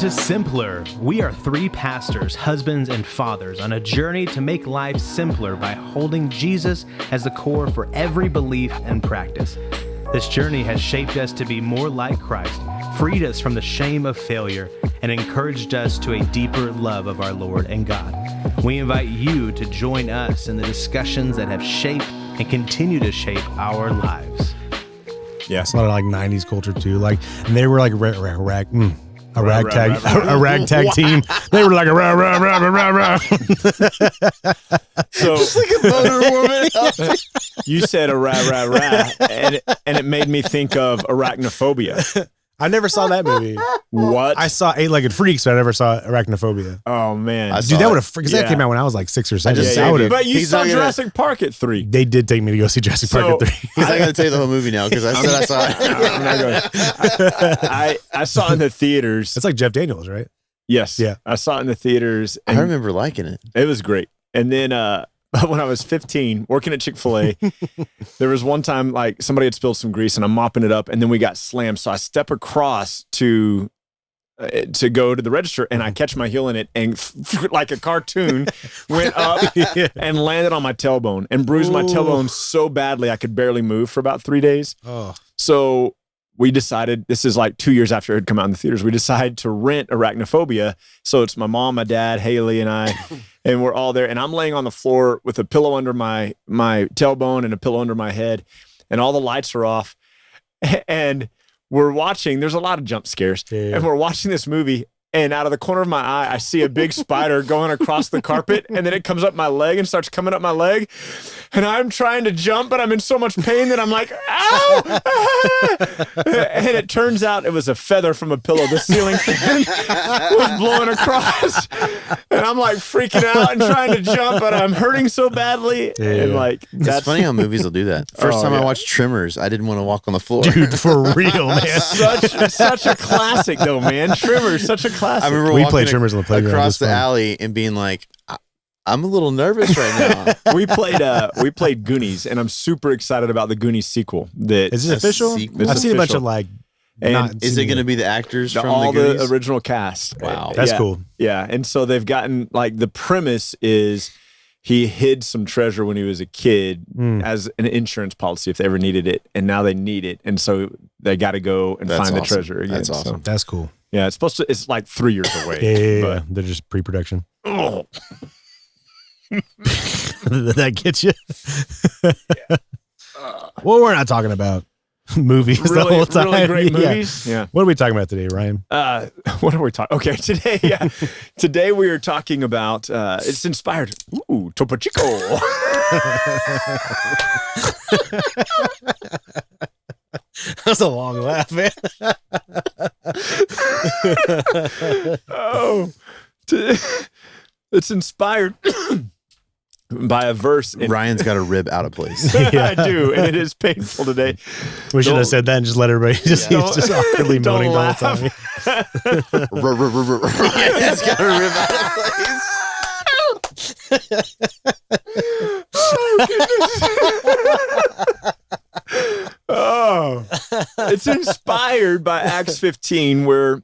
to Simpler. We are three pastors, husbands, and fathers on a journey to make life simpler by holding Jesus as the core for every belief and practice. This journey has shaped us to be more like Christ, freed us from the shame of failure, and encouraged us to a deeper love of our Lord and God. We invite you to join us in the discussions that have shaped and continue to shape our lives. Yeah, it's a lot of like 90s culture too. Like, and they were like a ragtag team. They were like a rah rah rah rah rah. So just like a motor woman. You said a rah rah rah, and it made me think of Arachnophobia. I never saw that movie. What? I saw Eight-Legged Freaks, but I never saw Arachnophobia. Oh man, Dude, that would have because that came out when I was like 6 or 7. But you saw Jurassic Park at 3. They did take me to go see Jurassic Park at 3. He's not going to tell you the whole movie now because I said I saw it. I'm not going. I saw it in the theaters. It's like Jeff Daniels, right? Yes. Yeah. I saw it in the theaters. I remember liking it. It was great. And then when I was 15, working at Chick-fil-A, there was one time like somebody had spilled some grease and I'm mopping it up and then we got slammed. So I step across to go to the register and I catch my heel in it and like a cartoon went up and landed on my tailbone and bruised my tailbone so badly I could barely move for about 3 days. Oh. So we decided, this is like 2 years after it had come out in the theaters, we decided to rent Arachnophobia. So it's my mom, my dad, Haley, and I, and we're all there. And I'm laying on the floor with a pillow under my tailbone and a pillow under my head, and all the lights are off. And we're watching, there's a lot of jump scares, and we're watching this movie. And out of the corner of my eye, I see a big spider going across the carpet, and then it comes up my leg and starts coming up my leg. And I'm trying to jump, but I'm in so much pain that I'm like, ow! And it turns out it was a feather from a pillow. The ceiling fan was blowing across. And I'm like freaking out and trying to jump, but I'm hurting so badly. And like, it's funny how movies will do that. First time I watched Tremors, I didn't want to walk on the floor. Dude, for real, man. Such a classic though, man. Tremors, such a classic. I remember we played Tremors on the playground across the alley and being like, I'm a little nervous right now. we played Goonies, and I'm super excited about the Goonies sequel. Is it official? I've seen a bunch of like. And is it going to be the actors from all the Goonies? The original cast? Wow, that's cool. Yeah, and so they've gotten like the premise is he hid some treasure when he was a kid as an insurance policy if they ever needed it, and now they need it, and so they got to go and find the treasure again. That's awesome. So, that's cool. yeah, it's supposed to. It's like 3 years away. Yeah. They're just pre-production. Oh. Did that get you? Well, we're not talking about movies the whole time. Really great movies. Yeah. What are we talking about today, Ryan? What are we talking? Okay, today we are talking about. It's inspired. Ooh, Topo Chico. That's a long laugh, man. It's inspired by a verse. Ryan's got a rib out of place. I do, and it is painful today. We should have said that and just let everybody he's just awkwardly moaning the whole time. Ryan's got a rib out of place. It's inspired by Acts 15, where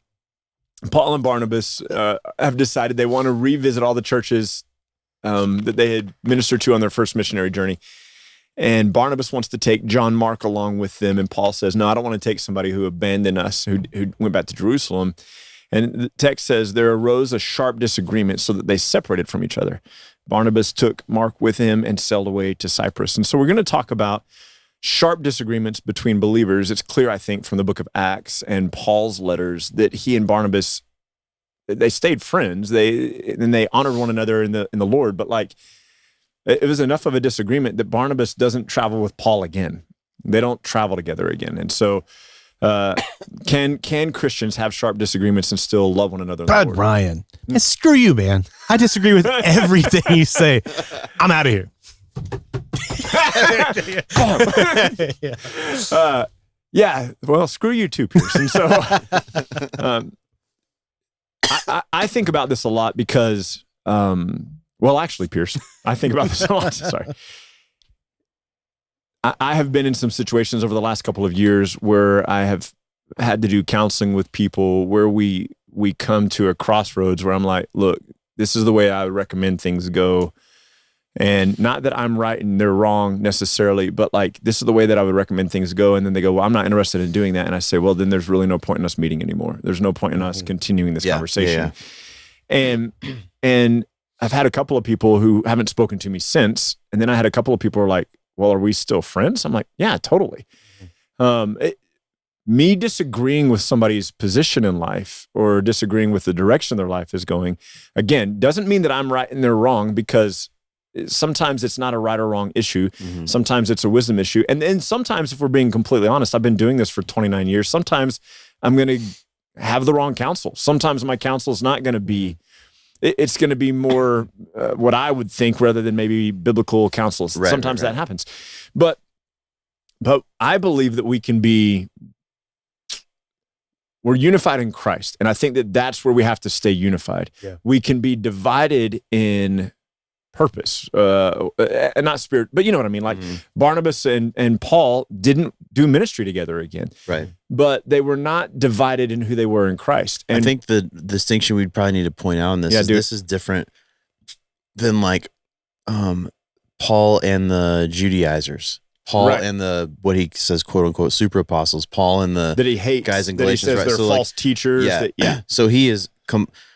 Paul and Barnabas have decided they want to revisit all the churches that they had ministered to on their first missionary journey. And Barnabas wants to take John Mark along with them. And Paul says, no, I don't want to take somebody who abandoned us, who went back to Jerusalem. And the text says there arose a sharp disagreement so that they separated from each other. Barnabas took Mark with him and sailed away to Cyprus. And so we're going to talk about sharp disagreements between believers. It's clear, I think, from the book of Acts and Paul's letters that he and Barnabas, they stayed friends. They honored one another in the Lord. But like, it was enough of a disagreement that Barnabas doesn't travel with Paul again. They don't travel together again. And so, can Christians have sharp disagreements and still love one another? But Ryan, screw you, man. I disagree with everything you say. I'm out of here. Well, screw you too, Pierce. And so I think about this a lot because, actually, Pierce, I think about this a lot. Sorry. I have been in some situations over the last couple of years where I have had to do counseling with people where we we come to a crossroads where I'm like, look, this is the way I would recommend things go. And not that I'm right and they're wrong necessarily, but like, this is the way that I would recommend things go. And then they go, well, I'm not interested in doing that. And I say, well, then there's really no point in us meeting anymore. There's no point in us continuing this conversation. And I've had a couple of people who haven't spoken to me since. And then I had a couple of people who are like, well, are we still friends? I'm like, yeah, totally. Me disagreeing with somebody's position in life or disagreeing with the direction their life is going, again, doesn't mean that I'm right and they're wrong, because sometimes it's not a right or wrong issue. Sometimes it's a wisdom issue. And then sometimes, if we're being completely honest, I've been doing this for 29 years. Sometimes I'm going to have the wrong counsel. Sometimes my counsel is not going to be, it's going to be more what I would think rather than maybe biblical counsel. Sometimes that happens. But I believe that we're unified in Christ. And I think that that's where we have to stay unified. Yeah. We can be divided in purpose, and not spirit, but you know what I mean? Like Barnabas and Paul didn't do ministry together again. Right. But they were not divided in who they were in Christ. And I think the distinction we'd probably need to point out on this is this is different than like Paul and the Judaizers. Paul and the, what he says, quote unquote, super apostles. Paul and the that he hates, guys in that Galatians, he says right? they're so false teachers. So he is,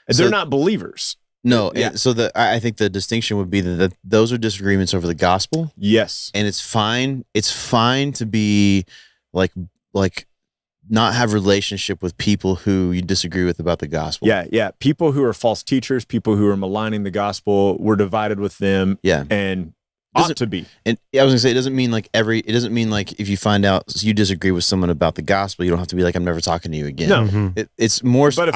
they're not believers. No. And so I think the distinction would be that those are disagreements over the gospel. Yes. And it's fine. It's fine to be like not have relationship with people who you disagree with about the gospel. Yeah. People who are false teachers, people who are maligning the gospel, we're divided with them. Yeah. And ought to be. And I was gonna say, it doesn't mean like if you find out you disagree with someone about the gospel, you don't have to be like, I'm never talking to you again. No. It's more. But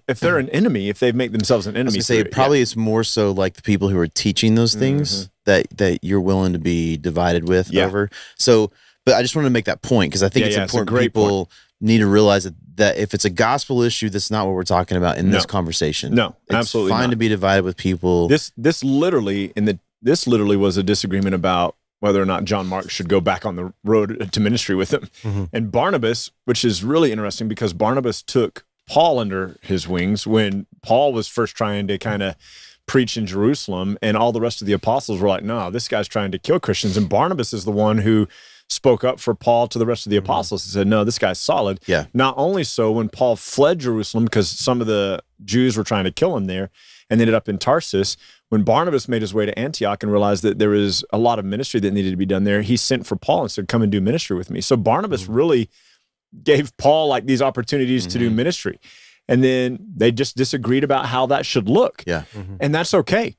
if they're an enemy, if they make themselves an enemy, it's more so like the people who are teaching those things that you're willing to be divided with over. So, but I just want to make that point because I think it's important. People need to realize that if it's a gospel issue, that's not what we're talking about in this conversation. No, it's absolutely fine not. to be divided with people. This literally was a disagreement about whether or not John Mark should go back on the road to ministry with him. And Barnabas, which is really interesting because Barnabas took Paul under his wings when Paul was first trying to kind of preach in Jerusalem, and all the rest of the apostles were like, no, this guy's trying to kill Christians. And Barnabas is the one who spoke up for Paul to the rest of the apostles and said, no, this guy's solid. Yeah. Not only so, when Paul fled Jerusalem because some of the Jews were trying to kill him there and ended up in Tarsus, when Barnabas made his way to Antioch and realized that there was a lot of ministry that needed to be done there, he sent for Paul and said, come and do ministry with me. So Barnabas really gave Paul like these opportunities to do ministry. And then they just disagreed about how that should look. Yeah. And that's okay.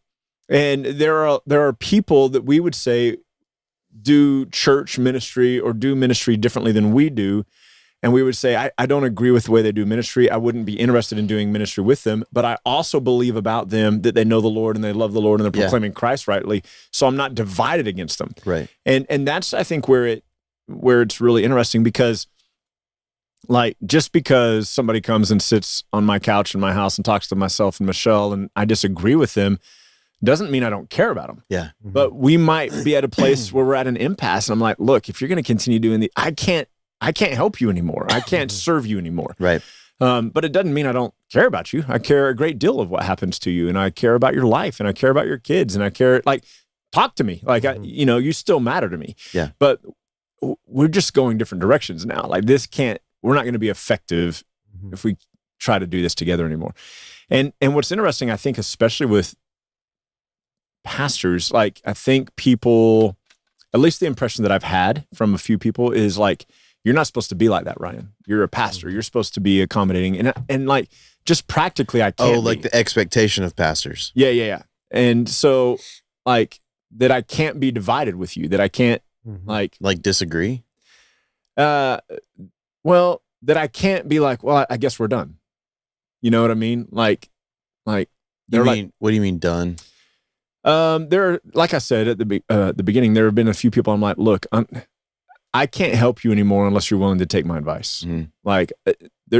And there are people that we would say do church ministry or do ministry differently than we do. And we would say, I don't agree with the way they do ministry. I wouldn't be interested in doing ministry with them, but I also believe about them that they know the Lord and they love the Lord and they're proclaiming Christ rightly. So I'm not divided against them. Right. And that's, I think, where it's really interesting, because like, just because somebody comes and sits on my couch in my house and talks to myself and Michelle and I disagree with them, doesn't mean I don't care about them. Yeah. But we might be at a place where we're at an impasse and I'm like, look, if you're going to continue doing I can't help you anymore. I can't serve you anymore. Right. But it doesn't mean I don't care about you. I care a great deal of what happens to you, and I care about your life, and I care about your kids, and I care, like, talk to me. Like, you still matter to me. Yeah. But we're just going different directions now. Like, we're not going to be effective if we try to do this together anymore. And what's interesting, I think, especially with pastors, like, I think people, at least the impression that I've had from a few people is like, you're not supposed to be like that, Ryan. You're a pastor. You're supposed to be accommodating. And like, just practically, I can't like the expectation of pastors. Yeah. And so, like, that I can't be divided with you, that I can't, like disagree? Well, that I can't be like, well, I guess we're done. You know what I mean? Like, what do you mean done? There are, like I said at the beginning, there have been a few people I'm like, look, I can't help you anymore unless you're willing to take my advice. Like,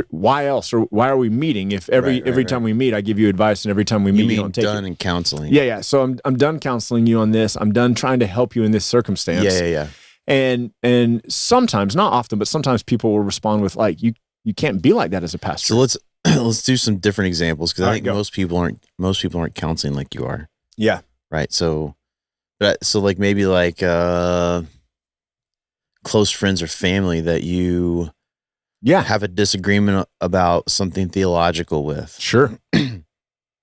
why else? Or why are we meeting if every time we meet, I give you advice, and every time we meet, you don't take it? Done in counseling. Yeah. So I'm done counseling you on this. I'm done trying to help you in this circumstance. Yeah. And sometimes, not often, but sometimes people will respond with like, you can't be like that as a pastor. So let's do some different examples because I think go. most people aren't counseling like you are. Yeah. Right. So like maybe like close friends or family that you have a disagreement about something theological with. Sure.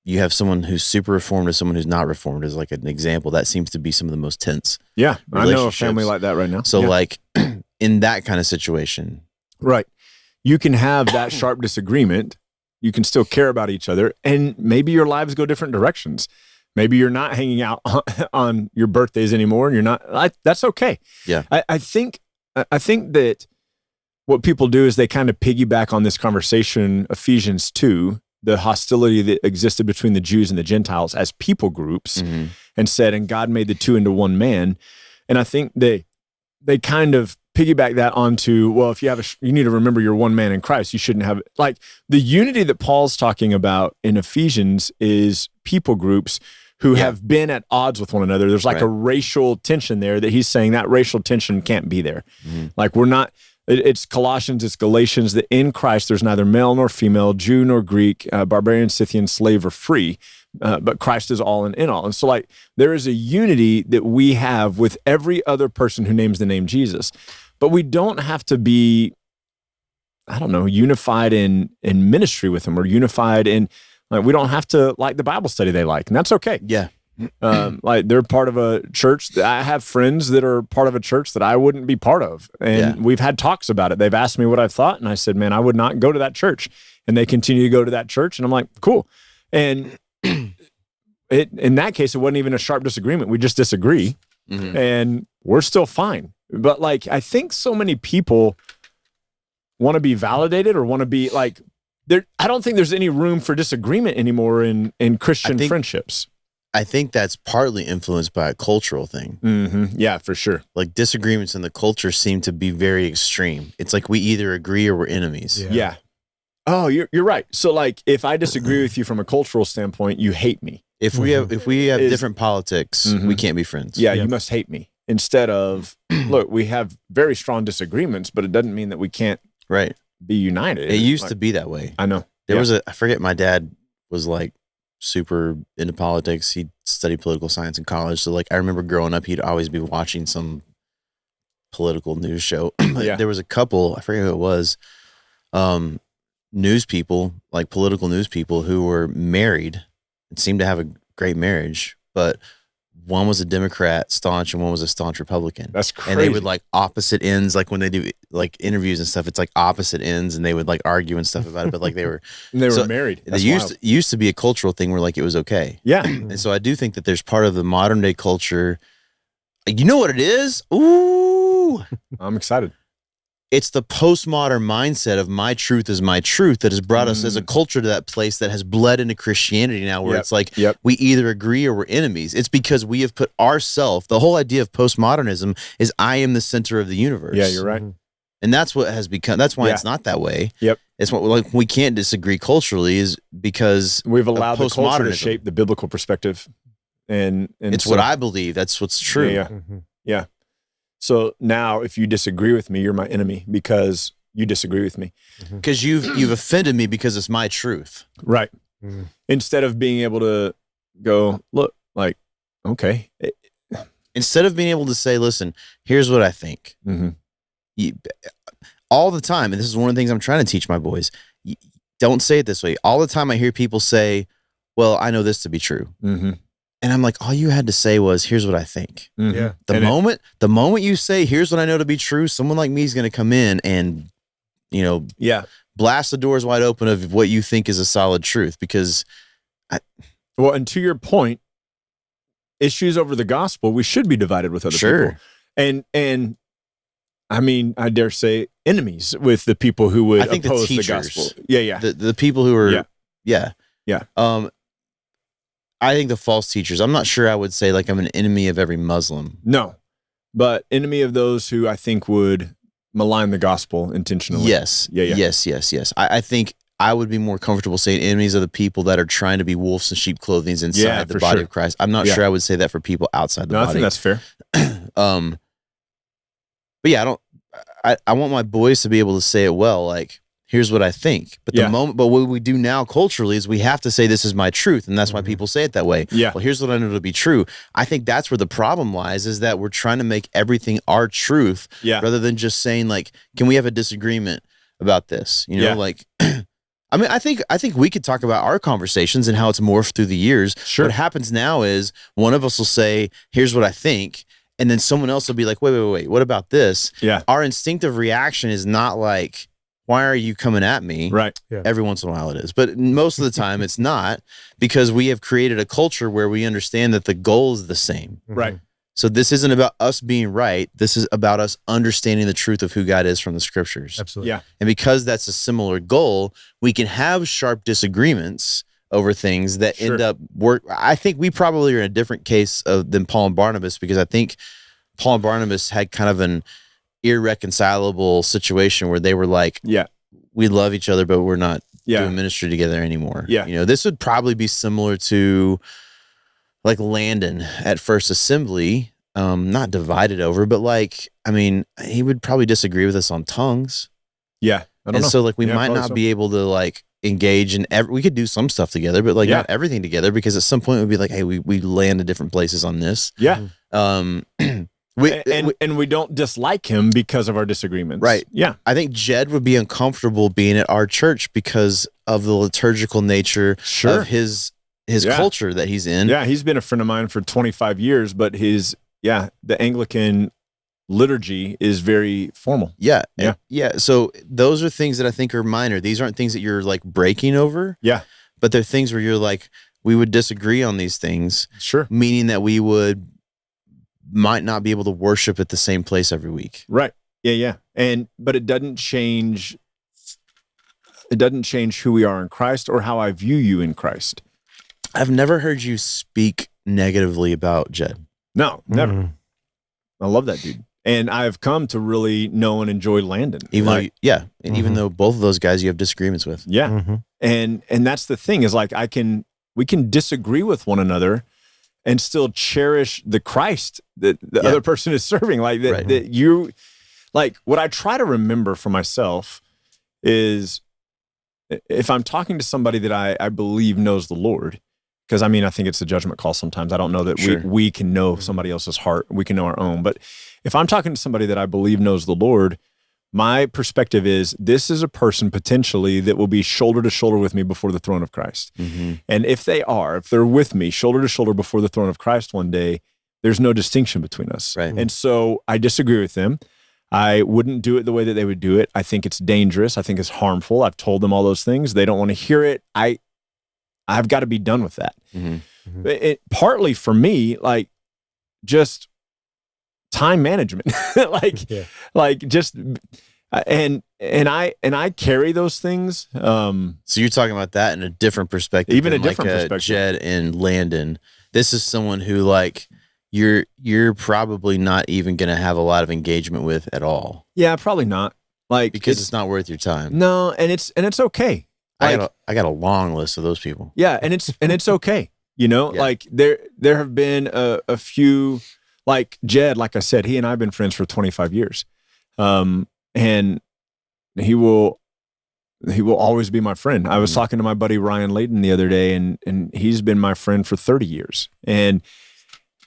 You have someone who's super reformed or someone who's not reformed as like an example. That seems to be some of the most tense. Yeah. I know a family like that right now. So like in that kind of situation. Right. You can have that sharp disagreement. You can still care about each other. And maybe your lives go different directions. Maybe you're not hanging out on your birthdays anymore and you're not, that's okay. Yeah. I think that what people do is they kind of piggyback on this conversation, Ephesians 2, the hostility that existed between the Jews and the Gentiles as people groups, and said, and God made the two into one man. And I think they kind of piggyback that onto, well, if you need to remember you're one man in Christ, you shouldn't have, like, the unity that Paul's talking about in Ephesians is people groups who have been at odds with one another. There's like a racial tension there that he's saying that racial tension can't be there. Like we're not, it's Colossians, it's Galatians, that in Christ there's neither male nor female, Jew nor Greek, barbarian, Scythian, slave or free, but Christ is all and in all. And so like there is a unity that we have with every other person who names the name Jesus. But we don't have to be, I don't know, unified in ministry with them or unified in, like, we don't have to like the Bible study they like, and that's okay. Yeah. Like they're part of a church. I have friends that are part of a church that I wouldn't be part of. And we've had talks about it. They've asked me what I thought. And I said, man, I would not go to that church. And they continue to go to that church. And I'm like, cool. And in that case, it wasn't even a sharp disagreement. We just disagree and we're still fine. But like, I think so many people want to be validated or want to be like, I don't think there's any room for disagreement anymore in Christian friendships. I think that's partly influenced by a cultural thing. Yeah, for sure. Like disagreements in the culture seem to be very extreme. It's like we either agree or we're enemies. Yeah. Oh, you're right. So like, if I disagree with you from a cultural standpoint, you hate me. If we have different politics, we can't be friends. Yeah, you must hate me. Instead of, look, we have very strong disagreements, but it doesn't mean that we can't be united. It used to be that way. I know. There was I forget, my dad was like super into politics. He studied political science in college. So like, I remember growing up, he'd always be watching some political news show. There was a couple, I forget who it was, news people, like political news people who were married and seemed to have a great marriage, but one was a Democrat staunch and one was a staunch Republican. That's crazy. And they would like opposite ends, like when they do like interviews and stuff, it's like opposite ends and they would like argue and stuff about it. But like they were married. It used to be a cultural thing where like it was okay. Yeah. And so I do think that there's part of the modern day culture. You know what it is? Ooh. I'm excited. It's the postmodern mindset of my truth is my truth that has brought us as a culture to that place that has bled into Christianity now, where it's like we either agree or we're enemies. It's because we have put ourselves, the whole idea of postmodernism is I am the center of the universe. Yeah, you're right. And that's what has become, that's why it's not that way. Yep. It's what, like, we can't disagree culturally is because we've allowed the culture to shape the biblical perspective. And it's what I believe. That's what's true. Yeah. So now if you disagree with me, you're my enemy because you disagree with me. Because you've offended me because it's my truth. Right. Instead of being able to go, look, like, okay. Instead of being able to say, listen, here's what I think. All the time, and this is one of the things I'm trying to teach my boys, don't say it this way. All the time I hear people say, well, I know this to be true. And I'm like, all you had to say was, here's what I think. The moment you say, here's what I know to be true, someone like me is going to come in and, blast the doors wide open of what you think is a solid truth. Because and to your point, issues over the gospel, we should be divided with other people. And I mean, I dare say enemies with the people who would oppose the gospel. The people who are, I think the false teachers, I'm not sure I would say like I'm an enemy of every Muslim. No, but enemy of those who I think would malign the gospel intentionally. Yes. Yes. I think I would be more comfortable saying enemies of the people that are trying to be wolves in sheep clothing inside the body of Christ. I'm not sure I would say that for people outside the body. I think that's fair. But yeah, I want my boys to be able to say it well. Like, here's what I think. But but what we do now culturally is we have to say, this is my truth. And that's why people say it that way. Yeah. Well, here's what I know to be true. I think that's where the problem lies, is that we're trying to make everything our truth rather than just saying, like, can we have a disagreement about this? You know, like, I mean, I think we could talk about our conversations and how it's morphed through the years. Sure. What happens now is one of us will say, here's what I think. And then someone else will be like, wait, what about this? Yeah. Our instinctive reaction is not like, why are you coming at me? Right. Yeah. Every once in a while it is. But most of the time it's not, because we have created a culture where we understand that the goal is the same. Right. So this isn't about us being right. This is about us understanding the truth of who God is from the scriptures. Absolutely. Yeah. And because that's a similar goal, we can have sharp disagreements over things that end up I think we probably are in a different case than Paul and Barnabas, because I think Paul and Barnabas had kind of an irreconcilable situation where they were like, we love each other, but we're not doing ministry together anymore. Yeah. You know, this would probably be similar to like Landon at First Assembly, not divided over, but like, I mean, he would probably disagree with us on tongues. Yeah. I don't know. So like we might not be able to like engage in we could do some stuff together, but like not everything together, because at some point we'd be like, hey, we land in different places on this. Yeah. We we don't dislike him because of our disagreements. Right. Yeah. I think Jed would be uncomfortable being at our church because of the liturgical nature of his culture that he's in. Yeah, he's been a friend of mine for 25 years, but the Anglican liturgy is very formal. Yeah. So those are things that I think are minor. These aren't things that you're like breaking over. Yeah. But they're things where you're like, we would disagree on these things. Sure. Meaning that we might not be able to worship at the same place every week. Right. Yeah. But it doesn't change who we are in Christ or how I view you in Christ. I've never heard you speak negatively about Jed. No, never. I love that dude. And I've come to really know and enjoy Landon. Even though both of those guys you have disagreements with. Yeah. Mm-hmm. And that's the thing, is like we can disagree with one another and still cherish the Christ that the other person is serving. Like that you, like, what I try to remember for myself is, if I'm talking to somebody that I believe knows the Lord, because I mean, I think it's a judgment call sometimes. I don't know that we can know somebody else's heart. We can know our own. But if I'm talking to somebody that I believe knows the Lord, my perspective is, this is a person potentially that will be shoulder to shoulder with me before the throne of Christ. Mm-hmm. And if they're with me shoulder to shoulder before the throne of Christ one day, there's no distinction between us. Right. And so I disagree with them. I wouldn't do it the way that they would do it. I think it's dangerous. I think it's harmful. I've told them all those things. They don't want to hear it. I've got to be done with that. Mm-hmm. Mm-hmm. It partly for me, like, just time management, and I carry those things. So you're talking about that in a different perspective, even a than different perspective. Jed and Landon. This is someone who, like, you're probably not even going to have a lot of engagement with at all. Yeah, probably not. Like, because it's not worth your time. No, and it's okay. Like, I got a long list of those people. Yeah, and it's okay. You know, Yeah. like there have been a few, like Jed, like I said, he and I have been friends for 25 years. And he will always be my friend. I was talking to my buddy Ryan Layton the other day, and he's been my friend for 30 years and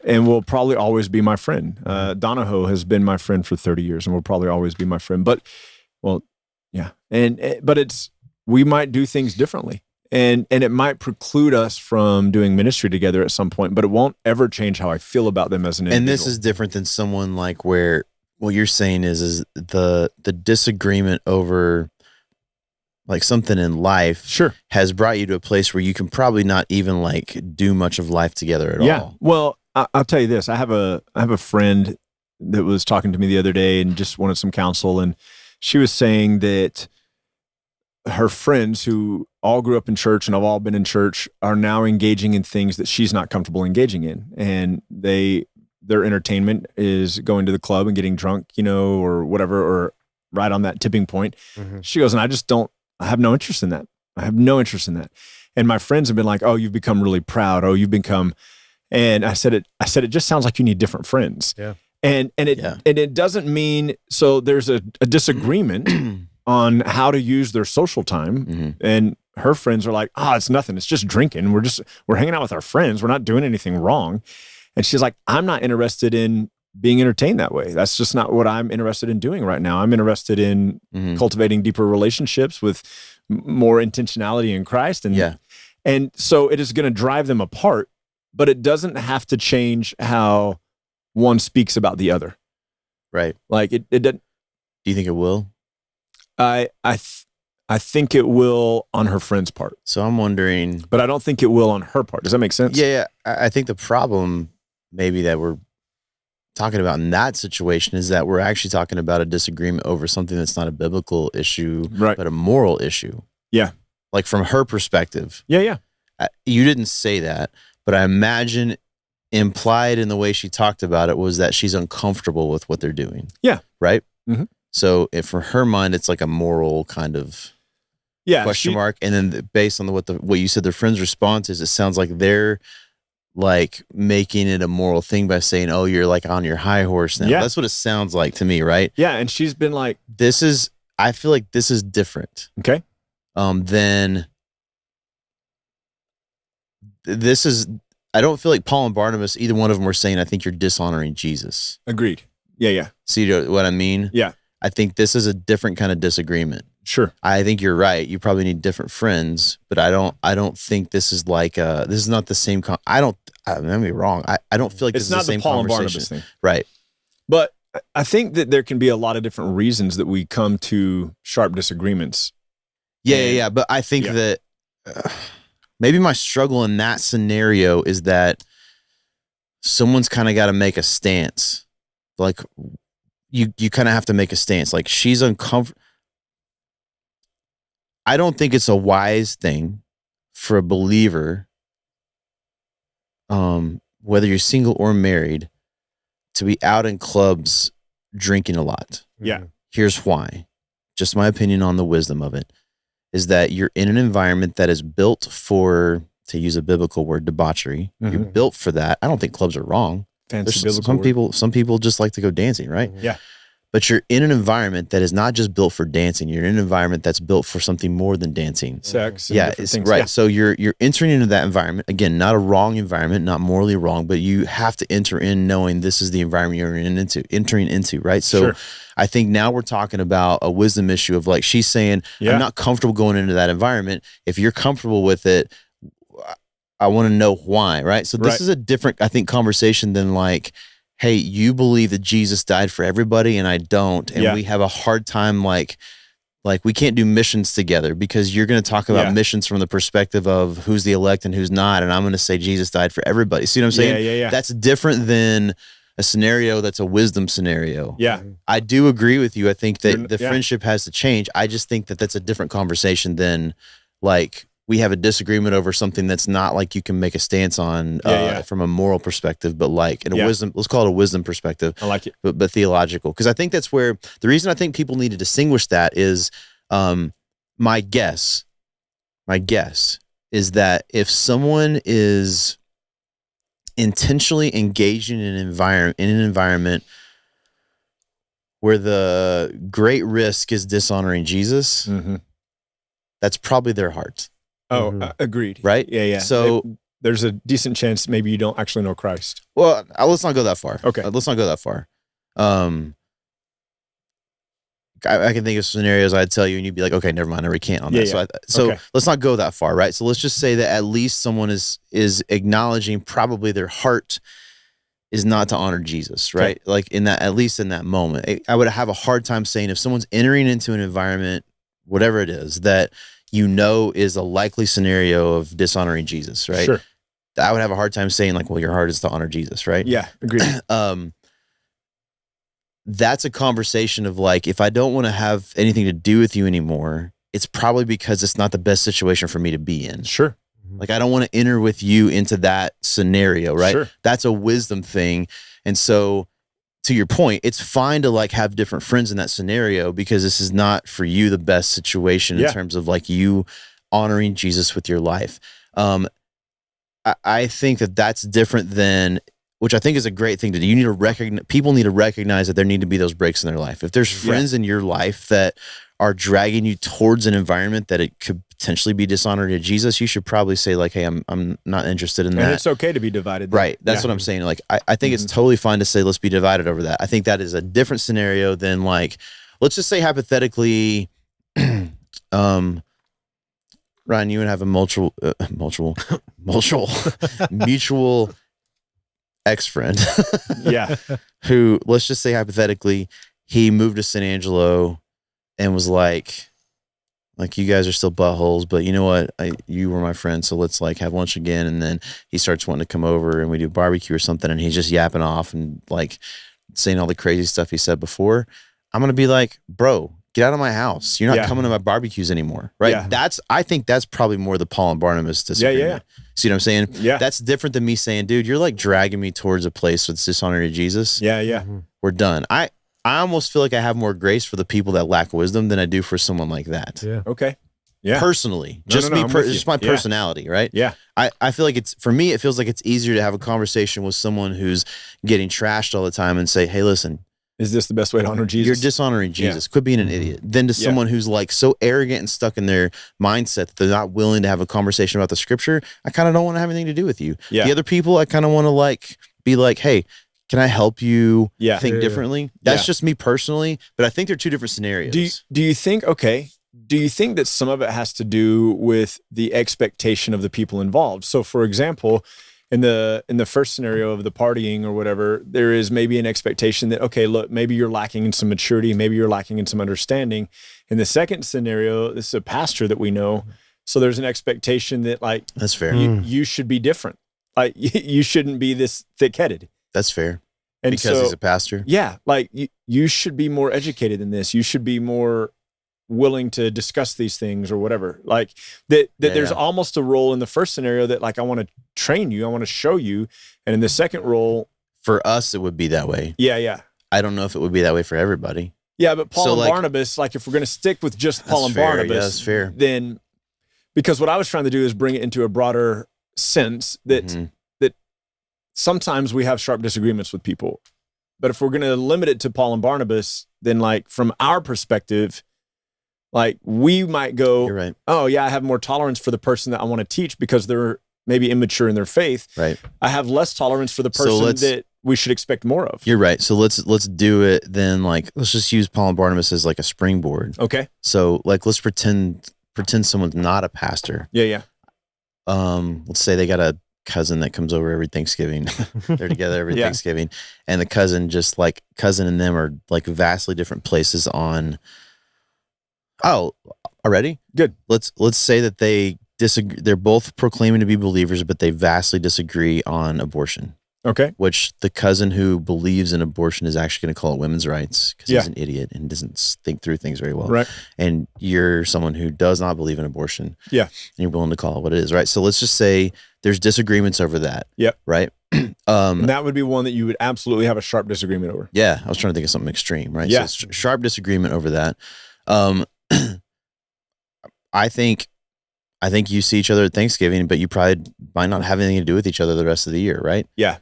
will probably always be my friend. Donahoe has been my friend for 30 years and will probably always be my friend. But, well, yeah. But we might do things differently. And it might preclude us from doing ministry together at some point, but it won't ever change how I feel about them as an individual. And this is different than someone like where what you're saying is the disagreement over like something in life has brought you to a place where you can probably not even like do much of life together at all. Yeah. Well, I'll tell you this. I have a friend that was talking to me the other day and just wanted some counsel, and she was saying that her friends who all grew up in church and have all been in church are now engaging in things that she's not comfortable engaging in. And their entertainment is going to the club and getting drunk, or whatever, or right on that tipping point. Mm-hmm. She goes, and I have no interest in that. I have no interest in that. And my friends have been like, oh, you've become really proud. Oh, you've become, and I said, it just sounds like you need different friends. Yeah. And it doesn't mean, so there's a disagreement. on how to use their social time. And her friends are like, it's nothing. It's just drinking. We're hanging out with our friends. We're not doing anything wrong. And she's like, I'm not interested in being entertained that way. That's just not what I'm interested in doing right now. I'm interested in cultivating deeper relationships with more intentionality in Christ. And so it is going to drive them apart, but it doesn't have to change how one speaks about the other. Right. Like it doesn't. Do you think it will? I think it will on her friend's part. So I'm wondering, but I don't think it will on her part. Does that make sense? Yeah. I think the problem maybe that we're talking about in that situation is that we're actually talking about a disagreement over something that's not a biblical issue, but a moral issue. Yeah. Like from her perspective. Yeah. You didn't say that, but I imagine implied in the way she talked about it was that she's uncomfortable with what they're doing. Yeah. Right? Mm-hmm. So if for her mind, it's like a moral kind of question mark. And then based on what you said, their friend's response is, it sounds like they're like making it a moral thing by saying, oh, you're like on your high horse now. Yeah. That's what it sounds like to me, right? Yeah. And she's been like, I feel like this is different. Okay. Then I don't feel like Paul and Barnabas, either one of them were saying, I think you're dishonoring Jesus. Agreed. Yeah. See what I mean? Yeah. I think this is a different kind of disagreement. Sure. I think you're right. You probably need different friends, but I don't think this is like this is not the same. I may be wrong. I don't feel like this is the same Paul and conversation. Barnabas thing. Right. But I think that there can be a lot of different reasons that we come to sharp disagreements. Yeah. But I think that maybe my struggle in that scenario is that someone's kind of got to make a stance. Like you kind of have to make a stance. Like she's uncomfortable. I don't think it's a wise thing for a believer, whether you're single or married, to be out in clubs drinking a lot. Yeah. Here's why. Just my opinion on the wisdom of it is that you're in an environment that is built for, to use a biblical word, debauchery. You're built for that. I don't think clubs are wrong. Fancy biblical some people just like to go dancing, right? Yeah. But you're in an environment that is not just built for dancing. You're in an environment that's built for something more than dancing. Sex. Yeah, it's right. Yeah. So you're entering into that environment. Again, not a wrong environment, not morally wrong, but you have to enter in knowing this is the environment you're entering into, right? So I think now we're talking about a wisdom issue of like, she's saying, I'm not comfortable going into that environment. If you're comfortable with it, I want to know why, right? So this is a different, I think, conversation than like, hey, you believe that Jesus died for everybody and I don't. And we have a hard time like we can't do missions together because you're going to talk about missions from the perspective of who's the elect and who's not. And I'm going to say Jesus died for everybody. See what I'm saying? Yeah. That's different than a scenario that's a wisdom scenario. Yeah. I do agree with you. I think that the friendship has to change. I just think that that's a different conversation than like, we have a disagreement over something that's not like you can make a stance on from a moral perspective, but like in a wisdom, let's call it a wisdom perspective. I like it. But theological. Because I think that's where the reason I think people need to distinguish that is my guess is that if someone is intentionally engaging in an environment where the great risk is dishonoring Jesus, that's probably their heart. Oh, agreed. Right? Yeah. So there's a decent chance maybe you don't actually know Christ. Well, let's not go that far. Okay. Let's not go that far. I can think of scenarios I'd tell you and you'd be like, okay, never mind, I recant on that. So let's not go that far, right? So let's just say that at least someone is acknowledging probably their heart is not to honor Jesus, right? Okay. Like at least in that moment. I would have a hard time saying if someone's entering into an environment, whatever it is, that is a likely scenario of dishonoring Jesus, right? Sure. I would have a hard time saying like, well, your heart is to honor Jesus, right? Yeah, agreed. That's a conversation of like, if I don't want to have anything to do with you anymore, it's probably because it's not the best situation for me to be in. Sure. Like I don't want to enter with you into that scenario, right? Sure. That's a wisdom thing. And so to your point, it's fine to like have different friends in that scenario because this is not for you the best situation in terms of like you honoring Jesus with your life. I think that that's different than, which I think is a great thing to do. People need to recognize that there need to be those breaks in their life. If there's friends in your life that are dragging you towards an environment that it could potentially be dishonoring to Jesus, you should probably say like, hey, I'm not interested in that. And it's okay to be divided. Right. That's what I'm saying. Like, I think it's totally fine to say, let's be divided over that. I think that is a different scenario than like, let's just say hypothetically, Ryan, you would have a mutual ex-friend. Yeah. Who, let's just say hypothetically, he moved to San Angelo and was like, you guys are still buttholes, but you know what? You were my friend, so let's like have lunch again. And then he starts wanting to come over and we do barbecue or something, and he's just yapping off and like saying all the crazy stuff he said before. I'm gonna be like, bro, get out of my house. You're not coming to my barbecues anymore, right? Yeah. I think that's probably more the Paul and Barnabas disagreement. Yeah. See what I'm saying? Yeah. That's different than me saying, dude, you're like dragging me towards a place that's dishonoring to Jesus. Yeah. We're done. I almost feel like I have more grace for the people that lack wisdom than I do for someone like that. Yeah. Okay. Yeah. Personally, No, just my personality, right? Yeah. I feel like for me, it feels like it's easier to have a conversation with someone who's getting trashed all the time and say, hey, listen, is this the best way to honor Jesus? You're dishonoring Jesus. Quit being an idiot. Than to someone who's like so arrogant and stuck in their mindset that they're not willing to have a conversation about the scripture. I kind of don't want to have anything to do with you. Yeah. The other people, I kind of want to like be like, hey, can I help you think differently? That's just me personally, but I think they're two different scenarios. Do you think that some of it has to do with the expectation of the people involved? So for example, in the first scenario of the partying or whatever, there is maybe an expectation that, okay, look, maybe you're lacking in some maturity, maybe you're lacking in some understanding. In the second scenario, this is a pastor that we know. So there's an expectation that like, that's fair. You should be different. Like you shouldn't be this thick-headed. That's fair. And because he's a pastor. Yeah. Like you should be more educated than this. You should be more willing to discuss these things or whatever. Like that there's almost a role in the first scenario that like, I want to train you, I want to show you. And in the second role, for us, it would be that way. Yeah. I don't know if it would be that way for everybody. Yeah. But Paul and Barnabas, like if we're going to stick with just Paul and Barnabas, that's fair. Then, because what I was trying to do is bring it into a broader sense that, that sometimes we have sharp disagreements with people, but if we're going to limit it to Paul and Barnabas, then like from our perspective, like we might go, you're right. Oh yeah, I have more tolerance for the person that I want to teach because they're maybe immature in their faith. Right. I have less tolerance for the person that we should expect more of. You're right. So let's do it then. Like, let's just use Paul and Barnabas as like a springboard. Okay. So like, let's pretend someone's not a pastor. Yeah. Let's say they got a cousin that comes over every Thanksgiving. They're together every Thanksgiving, and the cousin and them are like vastly different places on. Oh, already? Good. Let's say that they disagree. They're both proclaiming to be believers, but they vastly disagree on abortion. Okay. Which the cousin who believes in abortion is actually going to call it women's rights because he's an idiot and doesn't think through things very well. Right. And you're someone who does not believe in abortion. Yeah. And you're willing to call it what it is, right? So let's just say there's disagreements over that. Yep. Right. And that would be one that you would absolutely have a sharp disagreement over. Yeah. I was trying to think of something extreme, right? Yeah. So sharp disagreement over that. I think you see each other at Thanksgiving, but you probably might not have anything to do with each other the rest of the year, right? Yeah.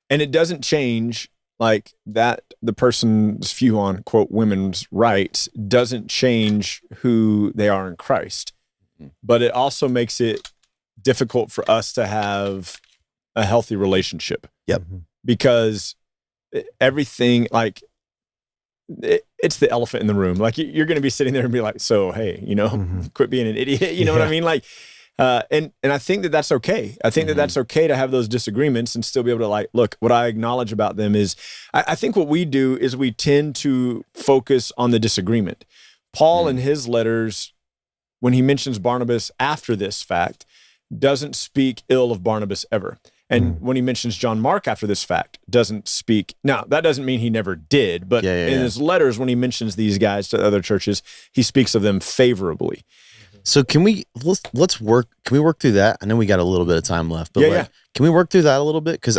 And it doesn't change like that. The person's view on quote women's rights doesn't change who they are in Christ, but it also makes it difficult for us to have a healthy relationship. Yep. Because everything like it's the elephant in the room. Like you're going to be sitting there and be like, so, hey, quit being an idiot. You know what I mean? Like, and I think that that's okay. I think that that's okay to have those disagreements and still be able to like, look, what I acknowledge about them is I think what we do is we tend to focus on the disagreement. Paul in his letters, when he mentions Barnabas after this fact, doesn't speak ill of Barnabas ever. And when he mentions John Mark after this fact, doesn't speak. Now, that doesn't mean he never did, but in his letters, when he mentions these guys to other churches, he speaks of them favorably. So can we work through that? I know we got a little bit of time left, but can we work through that a little bit? Because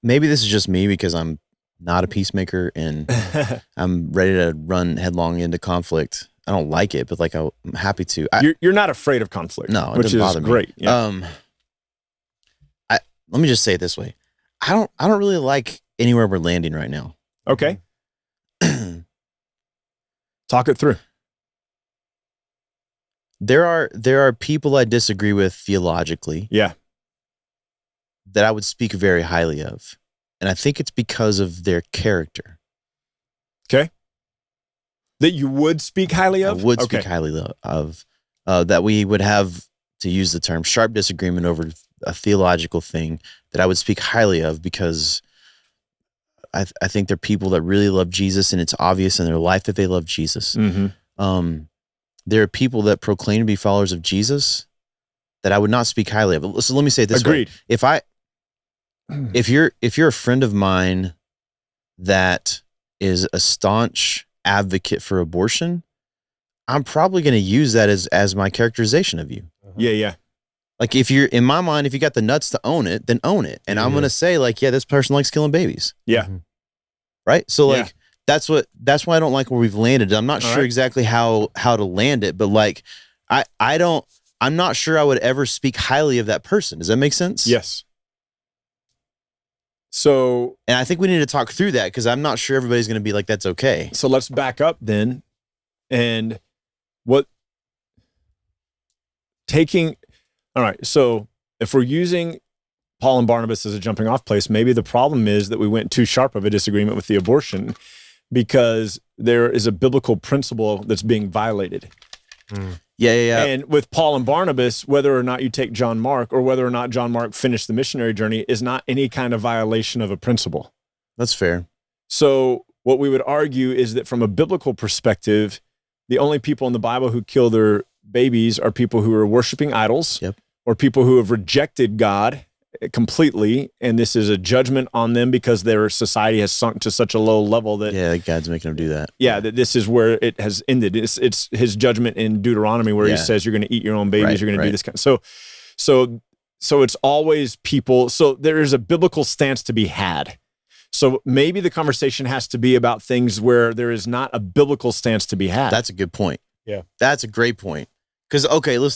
maybe this is just me because I'm not a peacemaker and I'm ready to run headlong into conflict. I don't like it, but like I'm happy to. You're not afraid of conflict, no, it which doesn't is bother me. great. Yeah. Let me just say it this way. I don't really like anywhere we're landing right now. Okay. Talk it through. There are people I disagree with theologically. Yeah. That I would speak very highly of. And I think it's because of their character. Okay. That you would speak highly of? I would speak highly of. That we would have, to use the term, sharp disagreement over a theological thing that I would speak highly of, because I think they're people that really love Jesus, and it's obvious in their life that they love Jesus. Mm-hmm. There are people that proclaim to be followers of Jesus that I would not speak highly of. So let me say it this Agreed. way. If you're a friend of mine that is a staunch advocate for abortion, I'm probably going to use that as my characterization of you. Yeah. Like, if you're, in my mind, if you got the nuts to own it, then own it. And I'm going to say, like, yeah, this person likes killing babies. Yeah. Right. So like, that's why I don't like where we've landed. I'm not sure exactly how to land it, but like, I'm not sure I would ever speak highly of that person. Does that make sense? Yes. So, and I think we need to talk through that, because I'm not sure everybody's going to be like, that's okay. So let's back up then. And all right. So if we're using Paul and Barnabas as a jumping off place, maybe the problem is that we went too sharp of a disagreement with the abortion, because there is a biblical principle that's being violated. Yeah. And with Paul and Barnabas, whether or not you take John Mark, or whether or not John Mark finished the missionary journey, is not any kind of violation of a principle. That's fair. So what we would argue is that from a biblical perspective, the only people in the Bible who kill their babies are people who are worshiping idols, or people who have rejected God completely, and this is a judgment on them because their society has sunk to such a low level that God's making them do that. That this is where it has ended. It's his judgment in Deuteronomy where he says you're going to eat your own babies, you're going to do this kind of, so it's always people. So there is a biblical stance to be had. So maybe the conversation has to be about things where there is not a biblical stance to be had. That's a good point. Yeah, that's a great point. Because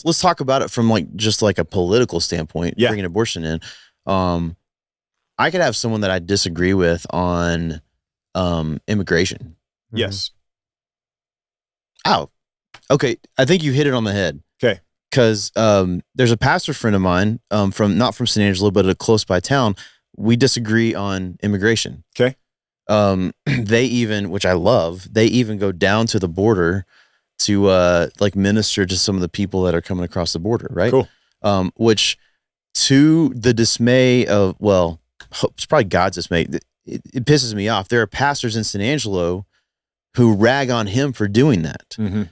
let's talk about it from just a political standpoint. Yeah. Bringing abortion in, I could have someone that I disagree with on immigration. Yes. Oh, okay. I think you hit it on the head. Okay. Because there's a pastor friend of mine not from San Angelo, but a close by town. We disagree on immigration. Okay. They even, which I love, they even go down to the border to minister to some of the people that are coming across the border, right? Cool. Which, to the dismay of, it's probably God's dismay, it pisses me off. There are pastors in San Angelo who rag on him for doing that. Mm-hmm.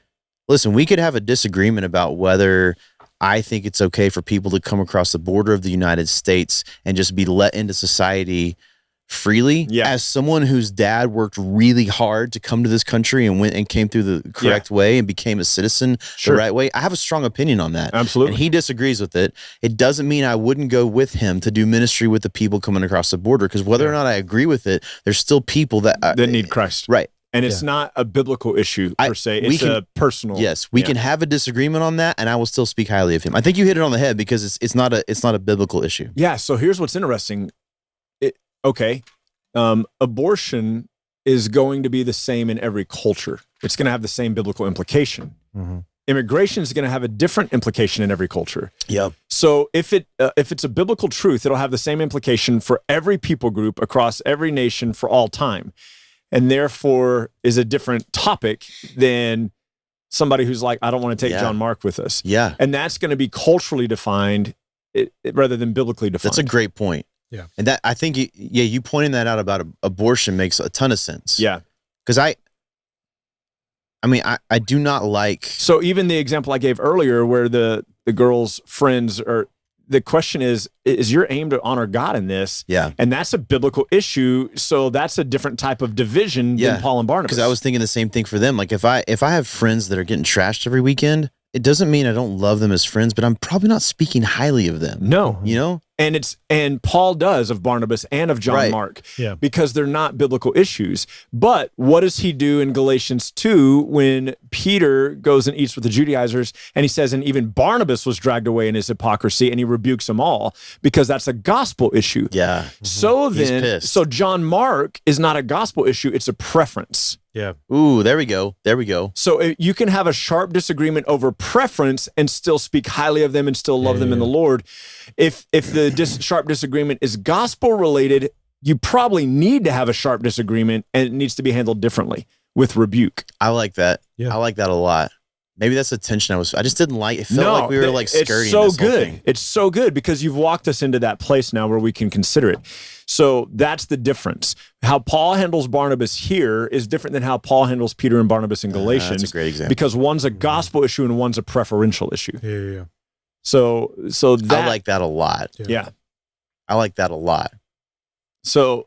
Listen, we could have a disagreement about whether I think it's okay for people to come across the border of the United States and just be let into society freely. Yeah. As someone whose dad worked really hard to come to this country and went and came through the correct way and became a citizen the right way, I have a strong opinion on that. Absolutely. And he disagrees with it. It doesn't mean I wouldn't go with him to do ministry with the people coming across the border, because whether or not I agree with it, there's still people that need Christ. Right. And it's not a biblical issue per se. It's a personal. Yes, we can have a disagreement on that, and I will still speak highly of him. I think you hit it on the head, because it's not a biblical issue. Yeah. So here's what's interesting. Abortion is going to be the same in every culture. It's going to have the same biblical implication. Mm-hmm. Immigration is going to have a different implication in every culture. Yep. So if it's a biblical truth, it'll have the same implication for every people group across every nation for all time, and therefore is a different topic than somebody who's like, I don't want to take John Mark with us. Yeah. And that's going to be culturally defined rather than biblically defined. That's a great point. Yeah. And that, I think, you pointing that out about abortion makes a ton of sense. Yeah. Because I do not like. So even the example I gave earlier where the girl's friends are, the question is your aim to honor God in this? Yeah. And that's a biblical issue. So that's a different type of division than Paul and Barnabas. Because I was thinking the same thing for them. Like, if I have friends that are getting trashed every weekend, it doesn't mean I don't love them as friends, but I'm probably not speaking highly of them. No. You know? And Paul does of Barnabas and of John Mark, because they're not biblical issues. But what does he do in Galatians 2 when Peter goes and eats with the Judaizers, and he says, and even Barnabas was dragged away in his hypocrisy, and he rebukes them all, because that's a gospel issue. Yeah. So then, so John Mark is not a gospel issue, it's a preference. Yeah. Ooh, there we go. There we go. So you can have a sharp disagreement over preference and still speak highly of them and still love them in the Lord. If the sharp disagreement is gospel related, you probably need to have a sharp disagreement, and it needs to be handled differently with rebuke. I like that. Yeah. I like that a lot. Maybe that's the tension I just didn't like. It felt like we were like skirting it's so this whole good. thing. It's so good because you've walked us into that place now where we can consider it. So that's the difference. How Paul handles Barnabas here is different than how Paul handles Peter and Barnabas in Galatians. That's a great example. Because one's a gospel issue and one's a preferential issue. Yeah. So that, I like that a lot. Yeah. I like that a lot. So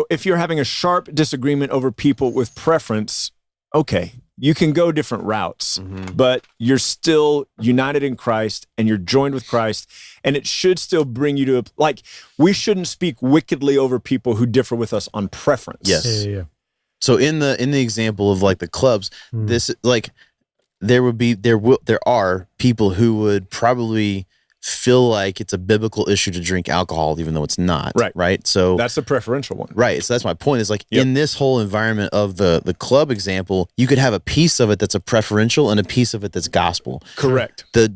if you're having a sharp disagreement over people with preference, okay, you can go different routes, but you're still united in Christ and you're joined with Christ, and it should still bring you to we shouldn't speak wickedly over people who differ with us on preference. Yes. Yeah. So in the example of like the clubs, this like there are people who would probably feel like it's a biblical issue to drink alcohol, even though it's not. Right. So that's the preferential one. Right. So that's my point is like in this whole environment of the club example, you could have a piece of it that's a preferential and a piece of it that's gospel. Correct. The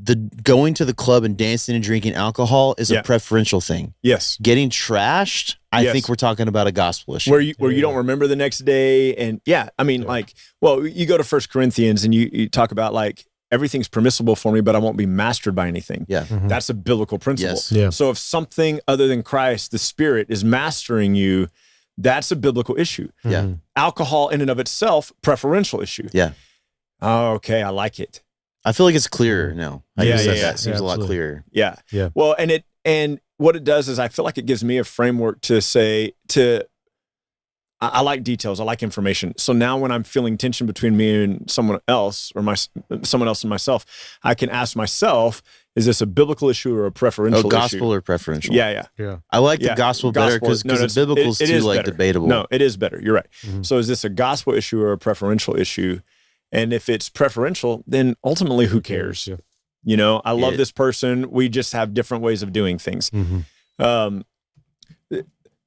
going to the club and dancing and drinking alcohol is a preferential thing. Yes. Getting trashed, I think we're talking about a gospel issue. Where you don't remember the next day. And you go to 1 Corinthians and you talk about like, everything's permissible for me, but I won't be mastered by anything. Yeah. That's a biblical principle. Yes. Yeah. So if something other than Christ, the Spirit, is mastering you, that's a biblical issue. Yeah. Alcohol in and of itself, preferential issue. Yeah. Oh, okay, I like it. I feel like it's clearer now. That seems a lot absolutely. clearer. Yeah. Yeah. Well, and what it does is I feel like it gives me a framework to say I like details. I like information. So now when I'm feeling tension between me and someone else or someone else and myself, I can ask myself, is this a biblical issue or a preferential issue? Gospel or preferential? Yeah. I like the gospel better because the biblical is too like debatable. No, it is better. You're right. So is this a gospel issue or a preferential issue? And if it's preferential, then ultimately who cares? Yeah. You know, I love this person. We just have different ways of doing things.